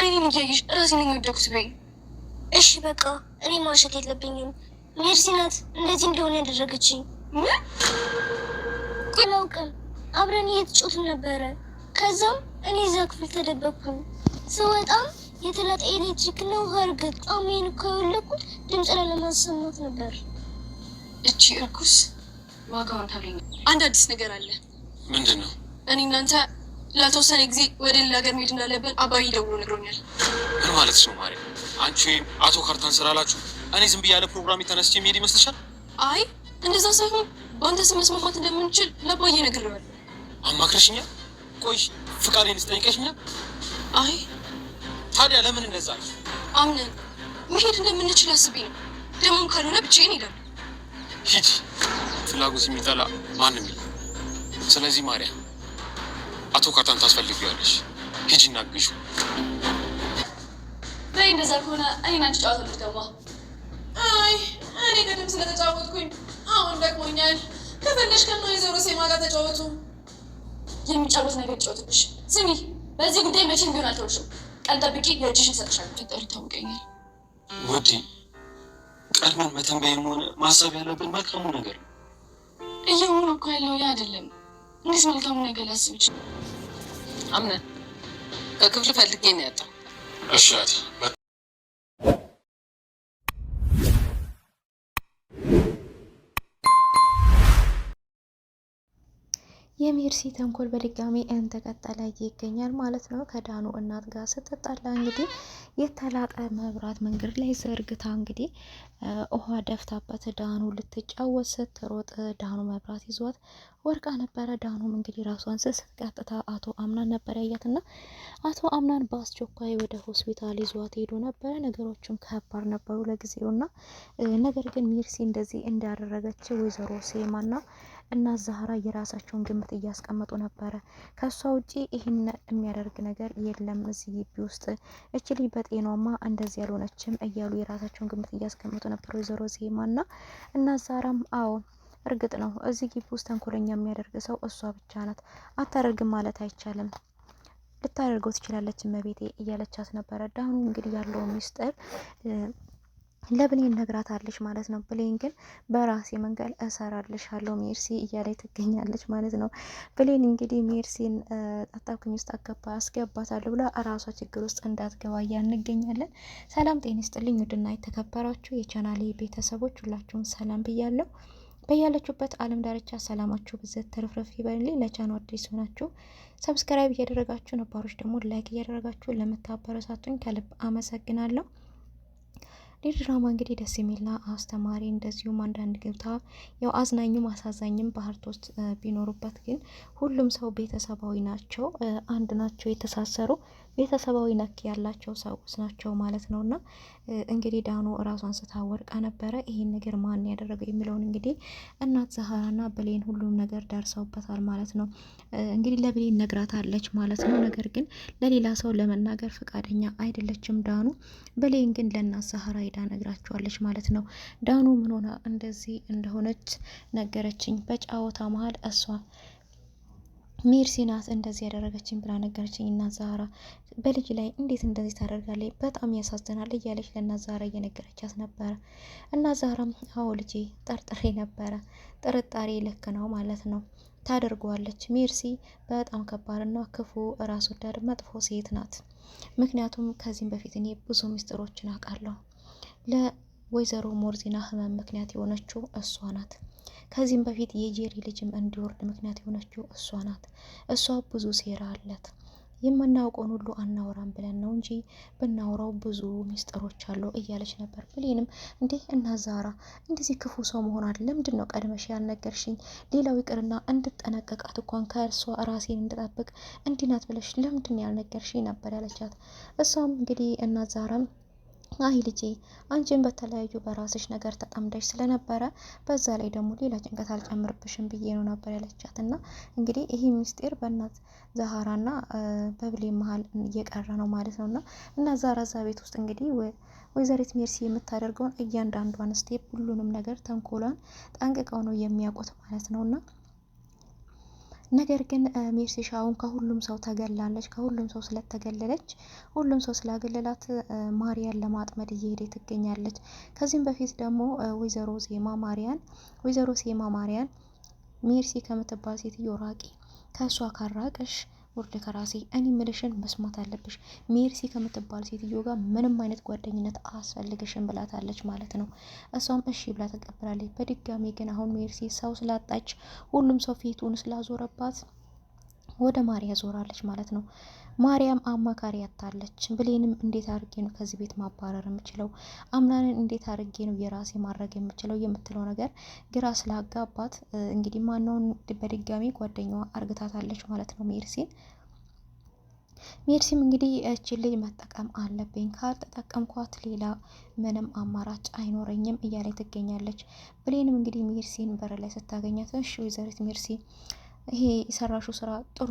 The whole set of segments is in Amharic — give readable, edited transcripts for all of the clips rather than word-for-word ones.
አይኔን እያየሽ ራሴን የወደኩት በይ። እሺ በቃ እኔ ማሸት የለብኝም። ሜርሲ ናት እንደዚህ እንደሆነ ያደረገችኝ። አላውቅም። አብረን እየተጫወትን ነበረ። ከዛም እኔ እዛ ክፍል ተደበቅኩኝ። ስወጣም የተላጠ ኤሌክትሪክ ነው ውሃ እርግጥ ጣሜን እኮ የወለኩት ድምፅ ላለማሰማት ነበር። እቺ እርኩስ ዋጋውን ታገኝ። አንድ አዲስ ነገር አለ። ምንድን ነው? እኔ እናንተ ለተወሰነ ጊዜ ወደ ሌላ ሀገር መሄድ እንዳለብን አባዬ ደውሎ ነግሮኛል። ምን ማለት ነው ማሪ? አንቺ ወይም አቶ ካርታን ስላላችሁ እኔ ዝም ብዬ ያለ ፕሮግራም ተነስቼ የሚሄድ ይመስልሻል? አይ እንደዛ ሳይሆን በአንተ ስም መስማማት እንደምንችል ለአባዬ ነግሬዋለሁ። አማክረሽኛል? ቆይ ፍቃዴን ስጠይቀሽኛል? አይ ታዲያ ለምን እንደዛ አልሽ? አምነን መሄድ እንደምንችል አስቤ ነው። ደግሞም ካልሆነ ብቻዬን እሄዳለሁ። ሂጂ። ፍላጎት የሚጠላ ማንም የለም። ስለዚህ ማርያም አቶ ካርታን ታስፈልጊዋለሽ። ሂጂ እና ግዢ። በይ እንደዛ ከሆነ እኔና አንቺ ጨዋታ ደግሞ። አይ እኔ ቅድም ስለተጫወትኩኝ አሁን ደክሞኛል። ከፈለሽ ከነ ወይዘሮ ሴማ ጋር ተጫወቱ። የሚጫወት ነገር ጫወትብሽ። ስሚ በዚህ ጉዳይ መቼም ቢሆን አልተውሽም። ቀን ጠብቂ፣ የእጅሽን ሰጥሻለሁ። ፈጠሩ ታውቀኛል ውዴ። ቀድመን መተንበይም ሆነ ማሰብ ያለብን መልካሙ ነገር ነው። እየሆነ እኮ ያለው ያ አይደለም። እንዴት መልካሙ ነገር ላስብ ይችላል? አምነን ከክፍል ፈልጌ ነው ያጣው። እሺ የሜርሲ ተንኮል በድጋሚ እንደቀጠለ ይገኛል ማለት ነው። ከዳኑ እናት ጋር ስትጣላ እንግዲህ የተላጠ መብራት መንገድ ላይ ዘርግታ እንግዲህ ውሃ ደፍታበት ዳኑ ልትጫወት ስትሮጥ ዳኑ መብራት ይዟት ወርቃ ነበረ። ዳኑም እንግዲህ ራሷን ስስ ቀጥታ አቶ አምናን ነበር ያያትና አቶ አምናን በአስቸኳይ ወደ ሆስፒታል ይዟት ሄዶ ነበረ። ነገሮችም ከባድ ነበሩ ለጊዜውና ነገር ግን ሜርሲ እንደዚህ እንዳደረገች ወይዘሮ ሴማና እና ዛህራ የራሳቸውን ግምት እያስቀመጡ ነበረ። ከሷ ውጪ ይህን የሚያደርግ ነገር የለም እዚህ ግቢ ውስጥ እቺ ልጅ በጤናማ እንደዚህ ያልሆነችም እያሉ የራሳቸውን ግምት እያስቀመጡ ነበር ወይዘሮ ዜማና እና ዛህራም አዎ እርግጥ ነው እዚህ ግቢ ውስጥ ተንኮለኛ የሚያደርግ ሰው እሷ ብቻ ናት፣ አታደርግም ማለት አይቻልም፣ ልታደርገው ትችላለች እመቤቴ እያለቻት ነበረ። ዳኑ እንግዲህ ያለው ሚስጥር ለብሌን ነግራታለች ማለት ነው። ብሌን ግን በራሴ መንገድ እሰራልሻለሁ ሜርሲ እያለች ትገኛለች ማለት ነው። ብሌን እንግዲህ ሜርሲን አጣብቂኝ ውስጥ አስገባታለሁ ብላ እራሷ ችግር ውስጥ እንዳትገባ እንገኛለን። ሰላም ጤና ይስጥልኝ ውድና የተከበራችሁ የቻናሌ ቤተሰቦች ሁላችሁም ሰላም ብያለሁ። በያላችሁበት ዓለም ዳርቻ ሰላማችሁ ብዘት ተረፍረፍ ይበልልኝ። ለቻናሉ አዲስ ሆናችሁ ሰብስክራይብ እያደረጋችሁ ነባሮች ደግሞ ላይክ እያደረጋችሁ ለምታበረታቱኝ ከልብ አመሰግናለሁ። ድራማ እንግዲህ ደስ የሚልና አስተማሪ እንደዚሁም አንዳንድ ገብታ ያው አዝናኝም አሳዛኝም ባህርት ውስጥ ቢኖሩበት ግን ሁሉም ሰው ቤተሰባዊ ናቸው፣ አንድ ናቸው፣ የተሳሰሩ ቤተሰባዊ ነክ ያላቸው ሰዎች ናቸው ማለት ነውና እንግዲህ ዳኑ ራሷን ስታወርቃ ነበረ። ይሄን ነገር ማን ያደረገው የሚለውን እንግዲህ እናት ዛህራና ብሌን ሁሉም ነገር ደርሰውበታል ማለት ነው። እንግዲህ ለብሌን ነግራታለች ማለት ነው። ነገር ግን ለሌላ ሰው ለመናገር ፈቃደኛ አይደለችም ዳኑ። ብሌን ግን ለእናት ዛህራ ሄዳ ነግራቸዋለች ማለት ነው። ዳኑ ምን ሆና እንደዚህ እንደሆነች ነገረችኝ። በጫወታ መሀል እሷ ሜርሲ ናት እንደዚህ ያደረገችኝ ብላ ነገረችኝ። እናት ዛህራ በልጅ ላይ እንዴት እንደዚህ ታደርጋለች? በጣም ያሳዝናል እያለች ለእናት ዛህራ እየነገረቻት ነበረ። እናት ዛህራም አዎ ልጄ ጠርጥሬ ነበረ፣ ጥርጣሬ ልክ ነው ማለት ነው፣ ታደርገዋለች። ሜርሲ በጣም ከባድና ክፉ ራስ ወዳድ መጥፎ ሴት ናት። ምክንያቱም ከዚህም በፊት እኔ ብዙ ምስጢሮችን አውቃለሁ። ለወይዘሮ ሞርዚና ህመም ምክንያት የሆነችው እሷ ናት። ከዚህም በፊት የጄሪ ልጅም እንዲወርድ ምክንያት የሆነችው እሷ ናት። እሷ ብዙ ሴራ አላት። የምናውቀውን ሁሉ አናወራም ብለን ነው እንጂ ብናወራው ብዙ ሚስጥሮች አሉ እያለች ነበር። ብሌንም እንዴ እናት ዛህራ እንደዚህ ክፉ ሰው መሆን አለ ለምንድን ነው ቀድመሽ ያልነገርሽኝ? ሌላው ይቅርና እንድጠነቀቃት እንኳን ከእርሷ ራሴን እንድጠብቅ እንዲናት ብለሽ ለምንድን ያልነገርሽኝ ነበር ያለቻት። እሷም እንግዲህ እናት ዛህራም አይ ልጄ አንቺን በተለያዩ በራስሽ ነገር ተጠምደሽ ስለነበረ በዛ ላይ ደግሞ ሌላ ጭንቀት አልጨምርብሽም ብዬ ነው ነበር ያለቻት። እና እንግዲህ ይህ ሚስጢር በእናት ዛህራና በብሌን መሀል እየቀረ ነው ማለት ነው። እና ዛህራ እዛ ቤት ውስጥ እንግዲህ ወይዘሪት ሜርሲ የምታደርገውን እያንዳንዷን ስቴፕ ሁሉንም ነገር ተንኮሏን ጠንቅቀው ነው የሚያውቁት ማለት ነው። እና ነገር ግን ሜርሲሻ አሁን ከሁሉም ሰው ተገላለች። ከሁሉም ሰው ስለተገለለች ሁሉም ሰው ስላገለላት ማርያን ለማጥመድ እየሄደ ትገኛለች። ከዚህም በፊት ደግሞ ወይዘሮ ሴማ ማርያን ሜርሲ ከምትባል ሴትዮ ራቂ፣ ከእሷ ካራቀሽ ውርድ ከራሴ፣ እኔ ምልሽን መስማት አለብሽ። ሜርሲ ከምትባል ሴትዮ ጋር ምንም አይነት ጓደኝነት አያስፈልግሽም ብላታለች ማለት ነው። እሷም እሺ ብላ ተቀብላለች። በድጋሚ ግን አሁን ሜርሲ ሰው ስላጣች ሁሉም ሰው ፊቱን ስላዞረባት ወደ ማርያ ዞራለች ማለት ነው። ማርያም አማካሪ ያታለች። ብሌንም እንዴት አድርጌ ነው ከዚህ ቤት ማባረር የምችለው፣ አምናንን እንዴት አድርጌ ነው የራሴ ማድረግ የምችለው የምትለው ነገር ግራ ስላጋባት እንግዲህ ማናውን በድጋሚ ጓደኛዋ አርግታታለች ማለት ነው ሜርሲም እንግዲህ እቺን ልጅ መጠቀም አለብኝ፣ ካልተጠቀምኳት ሌላ ምንም አማራጭ አይኖረኝም እያለች ትገኛለች። ብሌንም እንግዲህ ሜርሲን በር ላይ ስታገኛት እሺ ወይዘሪት ሜርሲ ይሄ የሰራሹ ስራ ጥሩ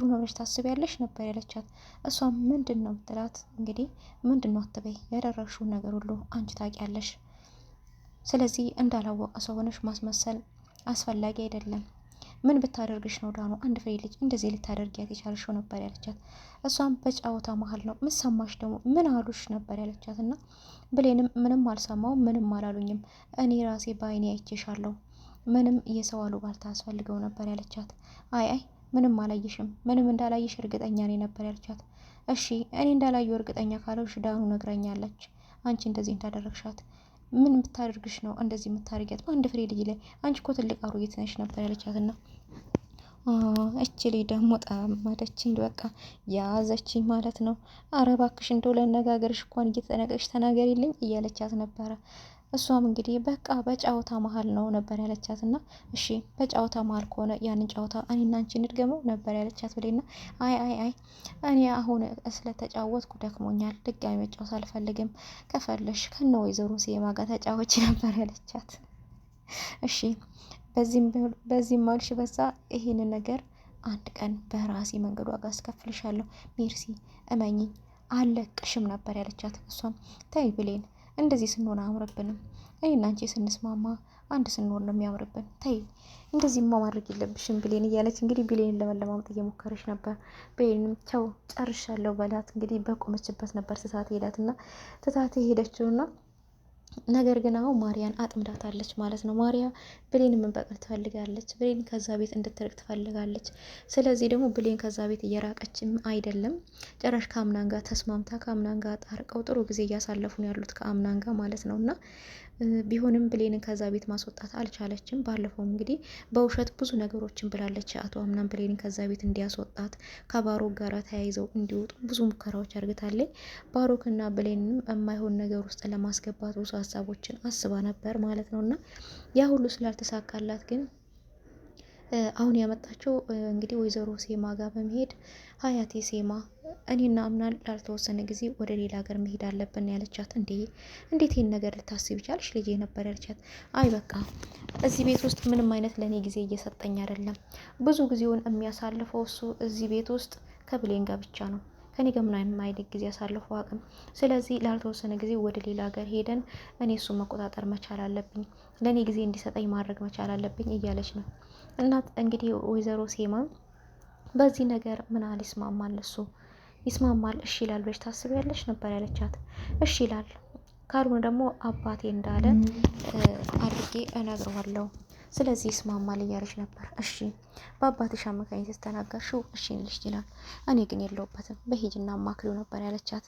ነው ብለሽ ታስቢያለሽ ነበር ያለቻት። እሷም ምንድን ነው ብትላት እንግዲህ ምንድን ነው አትበይ፣ ያደረግሽውን ነገር ሁሉ አንቺ ታውቂያለሽ። ስለዚህ እንዳላወቀ ሰው ሆነሽ ማስመሰል አስፈላጊ አይደለም። ምን ብታደርግሽ ነው ዳኑ አንድ ፍሬ ልጅ እንደዚህ ልታደርጊያት የቻልሽው ነበር ያለቻት። እሷም በጨዋታ መሀል ነው ምሰማሽ ደግሞ ምን አሉሽ ነበር ያለቻት። እና ብሌንም ምንም አልሰማው ምንም አላሉኝም፣ እኔ ራሴ በአይኔ አይቼሻለሁ፣ ምንም የሰው አሉባልታ አስፈልገው ነበር ያለቻት። አይ ምንም አላየሽም፣ ምንም እንዳላየሽ እርግጠኛ ነኝ ነበር ያለቻት። እሺ እኔ እንዳላየው እርግጠኛ ካለሽ ዳኑ ነግራኛለች አንቺ እንደዚህ እንዳደረግሻት። ምን ብታደርግሽ ነው እንደዚህ የምታደርጊያት በአንድ ፍሬ ልጅ ላይ? አንቺ እኮ ትልቅ አሮጊት ነሽ ነበር ያለቻትና እቺ ልጅ ደግሞ ጠመደችኝ፣ በቃ ያዘችኝ ማለት ነው። አረ እባክሽ እንደው ለነጋገርሽ እንኳን እየተጠነቀቅሽ ተናገሪልኝ እያለቻት ነበረ። እሷም እንግዲህ በቃ በጫወታ መሀል ነው ነበር ያለቻት። እና እሺ በጫወታ መሀል ከሆነ ያንን ጫወታ እኔና አንቺ እንድገመው ነበር ያለቻት ብሌና አይ እኔ አሁን ስለተጫወትኩ ደክሞኛል፣ ድጋሚ መጫወት አልፈልግም፣ ከፈለሽ ከነ ወይዘሮ ሴማ ጋር ተጫወች ነበር ያለቻት። እሺ በዚህም ማልሽ በዛ ይሄንን ነገር አንድ ቀን በራሴ መንገድ ዋጋ አስከፍልሻለሁ ሜርሲ እመኚ አለቅሽም ነበር ያለቻት። እሷም ተይ ብሌን እንደዚህ ስንሆን አያምርብንም፣ እኔና አንቺ ስንስማማ አንድ ስንሆን ነው የሚያምርብን፣ ተይ እንደዚህማ ማድረግ የለብሽም ብሌን እያለች እንግዲህ ብሌንን ለመለማመጥ እየሞከረች ነበር። ብሌንም ቻው ጨርሻለሁ በላት እንግዲህ በቆመችበት ነበር ትታት ሄዳትና ትታት ሄደችውና ነገር ግን አሁን ማርያን አጥምዳታለች ማለት ነው። ማርያ ብሌን መንበቀል ትፈልጋለች፣ ብሌን ከዛ ቤት እንድትርቅ ትፈልጋለች። ስለዚህ ደግሞ ብሌን ከዛ ቤት እየራቀችም አይደለም፣ ጭራሽ ከአምናን ጋር ተስማምታ ከአምናን ጋር ጣርቀው ጥሩ ጊዜ እያሳለፉ ነው ያሉት ከአምናን ጋር ማለት ነው። እና ቢሆንም ብሌንን ከዛ ቤት ማስወጣት አልቻለችም። ባለፈው እንግዲህ በውሸት ብዙ ነገሮችን ብላለች አቶ አምናን ብሌንን ከዛ ቤት እንዲያስወጣት ከባሮክ ጋር ተያይዘው እንዲወጡ ብዙ ሙከራዎች አርግታለች። ባሮክና ብሌንንም የማይሆን ነገር ውስጥ ለማስገባት ብዙ ሀሳቦችን አስባ ነበር ማለት ነው። እና ያ ሁሉ ስላልተሳካላት ግን አሁን ያመጣቸው እንግዲህ ወይዘሮ ሴማ ጋር በመሄድ ሀያቴ ሴማ እኔና አምናን ላልተወሰነ ጊዜ ወደ ሌላ ሀገር መሄድ አለብን ያለቻት። እንዴት ይህን ነገር ልታስብ ይቻልሽ ልጄ ነበር ያለቻት። አይ በቃ እዚህ ቤት ውስጥ ምንም አይነት ለእኔ ጊዜ እየሰጠኝ አይደለም፣ ብዙ ጊዜውን የሚያሳልፈው እሱ እዚህ ቤት ውስጥ ከብሌን ጋር ብቻ ነው፣ ከኔ ጋር ምንም አይነት ጊዜ ያሳልፈው አቅም። ስለዚህ ላልተወሰነ ጊዜ ወደ ሌላ ሀገር ሄደን እኔ እሱን መቆጣጠር መቻል አለብኝ፣ ለእኔ ጊዜ እንዲሰጠኝ ማድረግ መቻል አለብኝ እያለች ነው። እናት እንግዲህ ወይዘሮ ሴማ በዚህ ነገር ምን ያህል ይስማማል እሱ ይስማማል እሺ ይላል ብለሽ ታስቢያለሽ ነበር ያለቻት። እሺ ይላል ካልሆነ ደግሞ አባቴ እንዳለ አድርጌ እነግረዋለሁ፣ ስለዚህ ይስማማል እያለች ነበር። እሺ በአባትሽ አማካኝነት ስትናገርሽው እሺ ልሽ ይላል፣ እኔ ግን የለውበትም በሂጅና አማክሪው ነበር ያለቻት።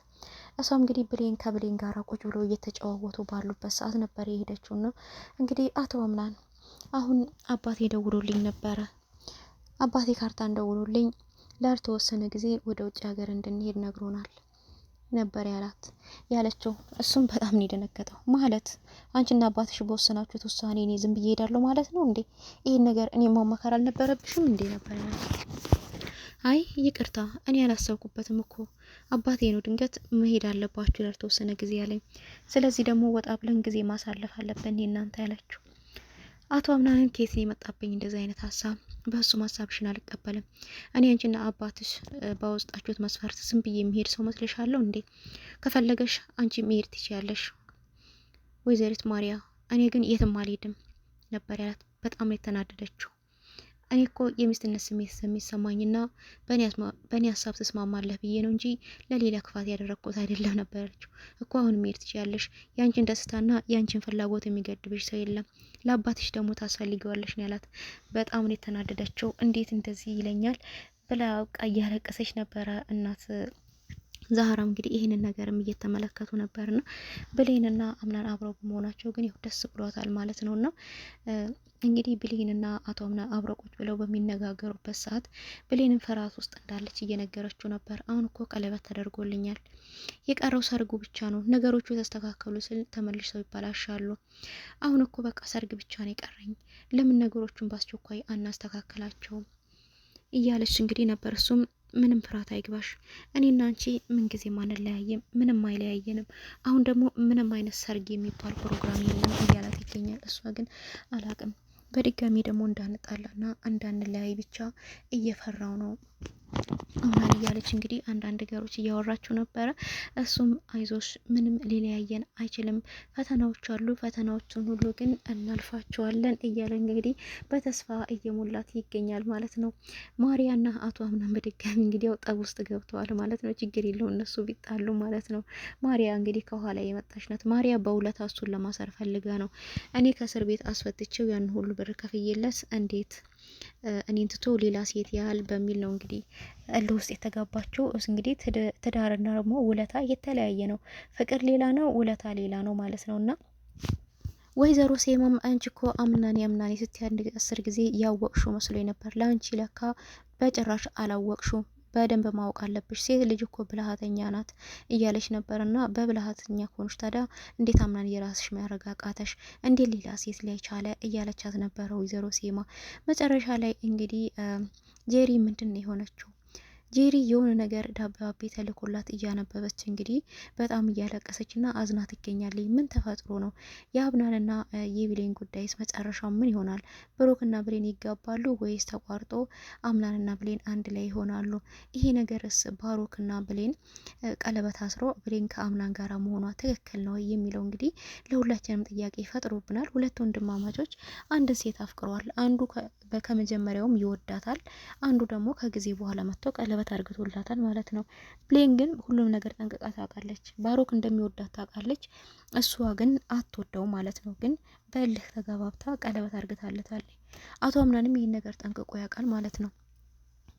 እሷም እንግዲህ ከብሌን ጋር ቁጭ ብሎ እየተጨዋወቱ ባሉበት ሰዓት ነበር የሄደችውና እንግዲህ አቶ አምናን አሁን አባቴ ደውሎልኝ ነበረ፣ አባቴ ካርታን ደውሎልኝ ላልተወሰነ ጊዜ ወደ ውጭ ሀገር እንድንሄድ ነግሮናል ነበር ያለችው። እሱም በጣም ነው የደነገጠው። ማለት አንቺና አባትሽ በወሰናችሁት ውሳኔ እኔ ዝም ብዬ ሄዳለሁ ማለት ነው እንዴ? ይሄን ነገር እኔ ማማከር አልነበረብሽም እንዴ ነበር ያላት። አይ ይቅርታ እኔ ያላሰብኩበትም እኮ አባቴ ነው ድንገት መሄድ አለባችሁ ላልተወሰነ ጊዜ ያለኝ፣ ስለዚህ ደግሞ ወጣ ብለን ጊዜ ማሳለፍ አለብን እናንተ ያለችው። አቶ አምናንን ኬት ነው የመጣብኝ እንደዚህ አይነት ሀሳብ? በሱ ሀሳብሽን አልቀበልም። እኔ አንቺና አባትሽ ባወጣችሁት መስፈርት ዝም ብዬ የሚሄድ ሰው መስልሻለሁ እንዴ? ከፈለገሽ አንቺ መሄድ ትችያለሽ ወይዘሪት ማርያ፣ እኔ ግን የትም አልሄድም ነበር ያላት። በጣም የተናደደችው እኔ እኮ የሚስትነት ስሜት ስለሚሰማኝና በእኔ ሀሳብ ትስማማለህ ብዬ ነው እንጂ ለሌላ ክፋት ያደረግኩት አይደለም ነበረችው። እኮ አሁን መሄድ ትችያለሽ። ያንቺን ደስታና ያንቺን ፍላጎት የሚገድብሽ ሰው የለም። ለአባትሽ ደግሞ ታስፈልጊዋለሽ ነው ያላት። በጣም ነው የተናደደችው። እንዴት እንደዚህ ይለኛል ብላ እያለቀሰች ነበረ እናት ዛህራም እንግዲህ ይህንን ነገርም እየተመለከቱ ነበርና ብሌንና አምናን አብረው በመሆናቸው ግን ይኸው ደስ ብሏታል ማለት ነውና እንግዲህ ብሌንና አቶ አምናን አብረው ቁጭ ብለው በሚነጋገሩበት ሰዓት ብሌንን ፍርሃት ውስጥ እንዳለች እየነገረችው ነበር። አሁን እኮ ቀለበት ተደርጎልኛል፣ የቀረው ሰርጉ ብቻ ነው። ነገሮቹ የተስተካከሉ ስል ተመልሰው ይባላሻሉ። አሁን እኮ በቃ ሰርግ ብቻ ነው የቀረኝ። ለምን ነገሮቹን በአስቸኳይ አናስተካክላቸውም እያለች እንግዲህ ነበር። እሱም ምንም ፍርሃት አይግባሽ፣ እኔና አንቺ ምን ጊዜም አንለያይም፣ ምንም አይለያየንም። አሁን ደግሞ ምንም አይነት ሰርግ የሚባል ፕሮግራም የለም እያላት ይገኛል። እሷ ግን አላቅም፣ በድጋሚ ደግሞ እንዳንጣላና እንዳንለያይ ብቻ እየፈራው ነው አምናን እያለች እንግዲህ አንዳንድ ነገሮች እያወራችሁ ነበረ። እሱም አይዞሽ ምንም ሊለያየን አይችልም፣ ፈተናዎች አሉ፣ ፈተናዎችን ሁሉ ግን እናልፋቸዋለን እያለ እንግዲህ በተስፋ እየሞላት ይገኛል ማለት ነው። ማሪያና አቶ አምናን በድጋሚ እንግዲህ ያው ጠብ ውስጥ ገብተዋል ማለት ነው። ችግር የለው እነሱ ቢጣሉ ማለት ነው። ማሪያ እንግዲህ ከኋላ የመጣች ናት። ማሪያ በውለታ እሱን ለማሰር ፈልጋ ነው። እኔ ከእስር ቤት አስፈትቼው ያን ሁሉ ብር ከፍዬለት እንዴት እኔን ትቶ ሌላ ሴት ያህል በሚል ነው እንግዲህ እልህ ውስጥ የተጋባቸው። እንግዲህ ትዳርና ደግሞ ውለታ የተለያየ ነው። ፍቅር ሌላ ነው፣ ውለታ ሌላ ነው ማለት ነውና ወይዘሮ ሴማም አንቺ እኮ አምናኔ ስትይ አንድ 10 ጊዜ ያወቅሹ መስሎኝ ነበር። ለአንቺ ለካ በጭራሽ አላወቅሹ፣ በደንብ ማወቅ አለብሽ። ሴት ልጅ እኮ ብልሃተኛ ናት እያለች ነበርና በብልሃተኛ ከሆንሽ ታዲያ እንዴት አምናን የራስሽ ማረጋቃተሽ እንዴት ሌላ ሴት ላይ ቻለ እያለቻት ነበረ ወይዘሮ ሴማ። መጨረሻ ላይ እንግዲህ ጄሪ ምንድን ነው የሆነችው? ጄሪ የሆነ ነገር ደብዳቤ ተልኮላት እያነበበች እንግዲህ በጣም እያለቀሰችና አዝና ትገኛለች። ምን ተፈጥሮ ነው? የአብናንና የብሌን ጉዳይስ መጨረሻው ምን ይሆናል? ብሩክና ብሌን ይጋባሉ ወይስ ተቋርጦ አምናንና ብሌን አንድ ላይ ይሆናሉ? ይሄ ነገርስ ባሮክና ብሌን ቀለበት አስሮ ብሌን ከአምናን ጋር መሆኗ ትክክል ነው የሚለው እንግዲህ ለሁላችንም ጥያቄ ፈጥሮብናል። ሁለት ወንድማማቾች አንድ ሴት አፍቅረዋል። አንዱ ከመጀመሪያውም ይወዳታል፣ አንዱ ደግሞ ከጊዜ በኋላ መጥቶ ቀለበት አርግቶላታል ማለት ነው። ብሌን ግን ሁሉም ነገር ጠንቅቃ ታውቃለች። ባሮክ እንደሚወዳት ታውቃለች፣ እሷ ግን አትወደው ማለት ነው። ግን በእልህ ተጋባብታ ቀለበት አርግታለታለች። አቶ አምናንም ይህን ነገር ጠንቅቆ ያውቃል ማለት ነው።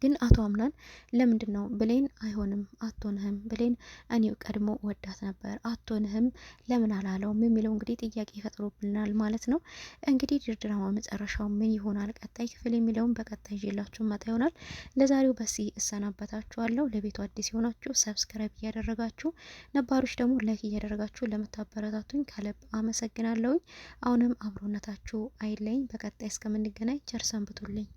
ግን አቶ አምናን ለምንድን ነው ብሌን አይሆንም፣ አትሆንህም፣ ብሌን እኔው ቀድሞ ወዳት ነበር፣ አትሆንህም ለምን አላለውም የሚለው እንግዲህ ጥያቄ ይፈጥሮብናል ማለት ነው። እንግዲህ ድርድራማ መጨረሻው ምን ይሆናል ቀጣይ ክፍል የሚለውን በቀጣይ ይዤላችሁ መጣ ይሆናል። ለዛሬው በዚህ እሰናበታችኋለሁ። ለቤቱ አዲስ የሆናችሁ ሰብስክራይብ እያደረጋችሁ፣ ነባሮች ደግሞ ላይክ እያደረጋችሁ ለምታበረታቱኝ ከልብ አመሰግናለሁኝ። አሁንም አብሮነታችሁ አይለኝ። በቀጣይ እስከምንገናኝ ቸር ሰንብቱልኝ።